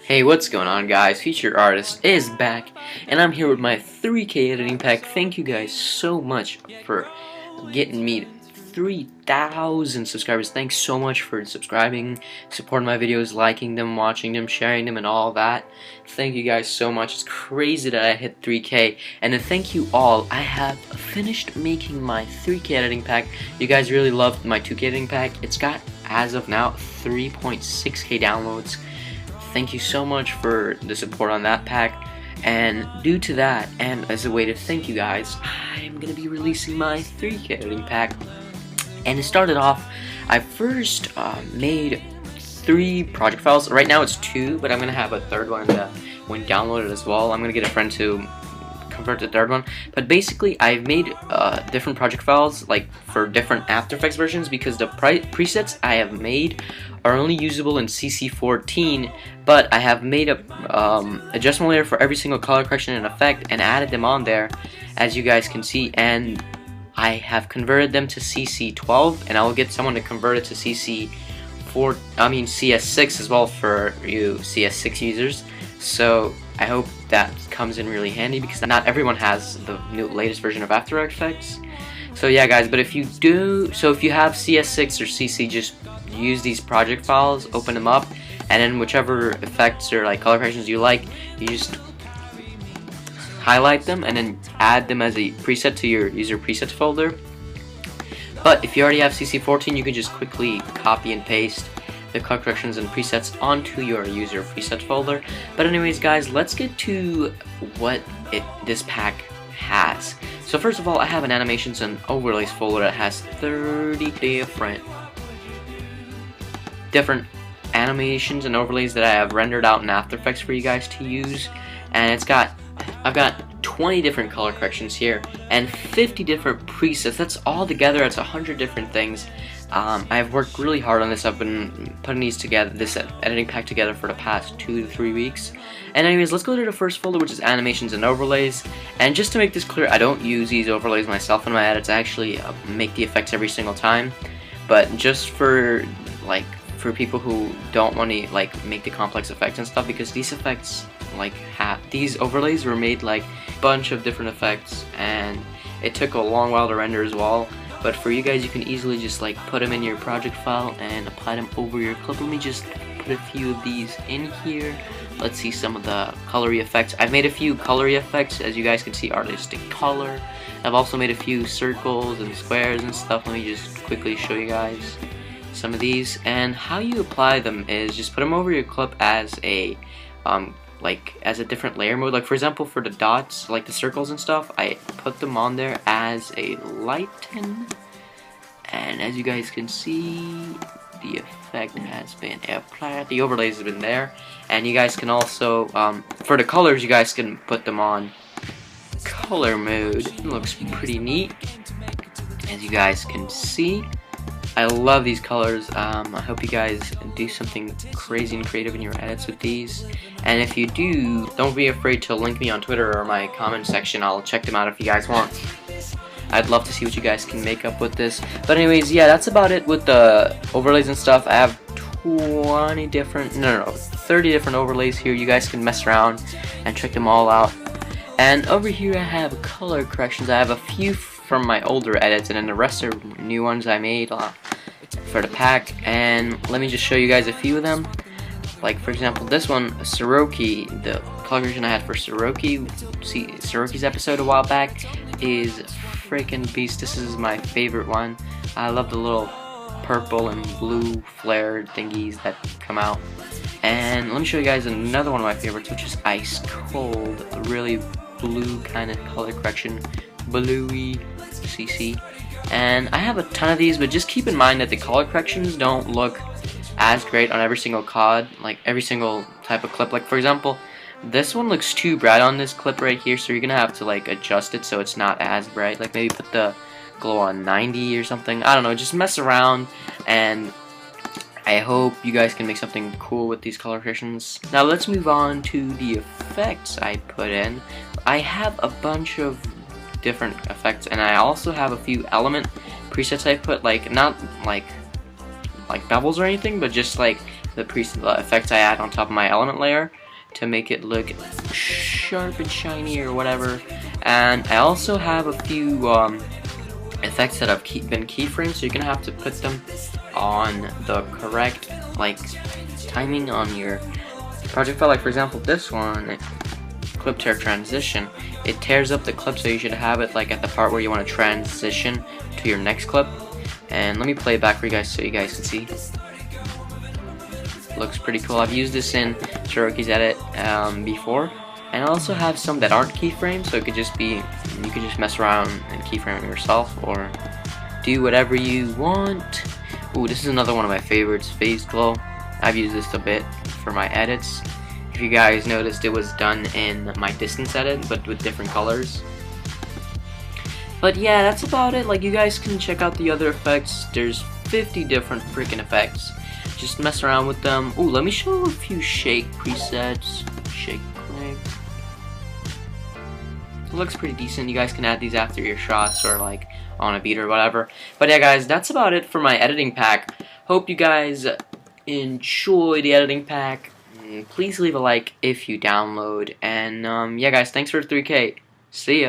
Hey, what's going on, guys? Featured Artist is back, and I'm here with my 3K editing pack. Thank you guys so much for getting me 3,000 subscribers. Thanks so much for subscribing, supporting my videos, liking them, watching them, sharing them, and all that. Thank you guys so much. It's crazy that I hit 3K, and to thank you all, I have finished making my 3K editing pack. You guys really loved my 2K editing pack. It's got, as of now, 3.6K downloads. Thank you so much for the support on that pack, and due to that, and as a way to thank you guys, I'm going to be releasing my 3K editing pack. And to start it off, I first made 3 project files. Right now it's 2, but I'm going to have a third one when downloaded as well. I'm going to get a friend to convert the third one. But basically, I've made different project files like for different After Effects versions, because the presets I have made are only usable in CC14, but I have made a adjustment layer for every single color correction and effect and added them on there, as you guys can see, and I have converted them to CC12, and I will get someone to convert it to CS6 as well for you CS6 users. So I hope that comes in really handy, because not everyone has the latest version of After Effects. So yeah, guys, but if you do, so if you have CS6 or CC, just use these project files, open them up, and then whichever effects or like color corrections you like, you just highlight them and then add them as a preset to your user presets folder. But if you already have CC14, you can just quickly copy and paste the color corrections and presets onto your user presets folder. But anyways, guys, let's get to what this pack has. So first of all, I have an animations and overlays folder that has 30 different animations and overlays that I have rendered out in After Effects for you guys to use, and I've got 20 different color corrections here and 50 different presets. That's all together, it's 100 different things. I've worked really hard on this. I've been putting these together, this editing pack together, for the past 2 to 3 weeks. And anyways, let's go to the first folder, which is animations and overlays. And just to make this clear, I don't use these overlays myself in my edits. I actually make the effects every single time. But just for people who don't want to make the complex effects and stuff, because these effects these overlays were made like a bunch of different effects, and it took a long while to render as well. But for you guys, you can easily just put them in your project file and apply them over your clip. Let me just put a few of these in here. Let's see some of the colory effects. I've made a few colory effects, as you guys can see, artistic color. I've also made a few circles and squares and stuff. Let me just quickly show you guys some of these. And how you apply them is just put them over your clip as a as a different layer mode. Like for example, for the dots, like the circles and stuff, I put them on there as a lighten, and as you guys can see, the effect has been applied, the overlays have been there. And you guys can also for the colors, you guys can put them on color mode. It looks pretty neat, as you guys can see. I love these colors. I hope you guys do something crazy and creative in your edits with these. And if you do, don't be afraid to link me on Twitter or my comment section. I'll check them out if you guys want. I'd love to see what you guys can make up with this. But anyways, yeah, that's about it with the overlays and stuff. I have 30 different overlays here. You guys can mess around and check them all out. And over here I have color corrections. I have a few from my older edits, and then the rest are new ones I made for the pack. And let me just show you guys a few of them. Like for example, this one, Soroki, the color correction I had for Soroki's episode a while back is freaking beast. This is my favorite one. I love the little purple and blue flared thingies that come out. And let me show you guys another one of my favorites, which is Ice Cold, a really blue kind of color correction, bluey CC. And I have a ton of these, but just keep in mind that the color corrections don't look as great on every single COD, like every single type of clip. Like for example, this one looks too bright on this clip right here, so you're gonna have to adjust it so it's not as bright. Like maybe put the glow on 90 or something. I don't know, just mess around, and I hope you guys can make something cool with these color corrections. Now let's move on to the effects I put in. I have a bunch of different effects, and I also have a few element presets I put, not like bevels or anything, but just the effects I add on top of my element layer to make it look sharp and shiny or whatever. And I also have a few effects that have been keyframed, so you're gonna have to put them on the correct like timing on your project file. Like for example, this one, clip tear transition, it tears up the clip, so you should have it like at the part where you want to transition to your next clip. And let me play it back for you guys so you guys can see. Looks pretty cool. I've used this in Cherokee Edit before, and I also have some that aren't keyframed, so it could just be, you could just mess around and keyframe it yourself or do whatever you want. Ooh, this is another one of my favorites, Phase Glow. I've used this a bit for my edits. If you guys noticed, it was done in my distance edit, but with different colors. But yeah, that's about it. Like, you guys can check out the other effects. There's 50 different freaking effects. Just mess around with them. Ooh, let me show a few shake presets. Shake click. It looks pretty decent. You guys can add these after your shots or like on a beat or whatever. But yeah, guys, that's about it for my editing pack. Hope you guys enjoy the editing pack. Please leave a like if you download. And yeah, guys, thanks for 3K. See ya.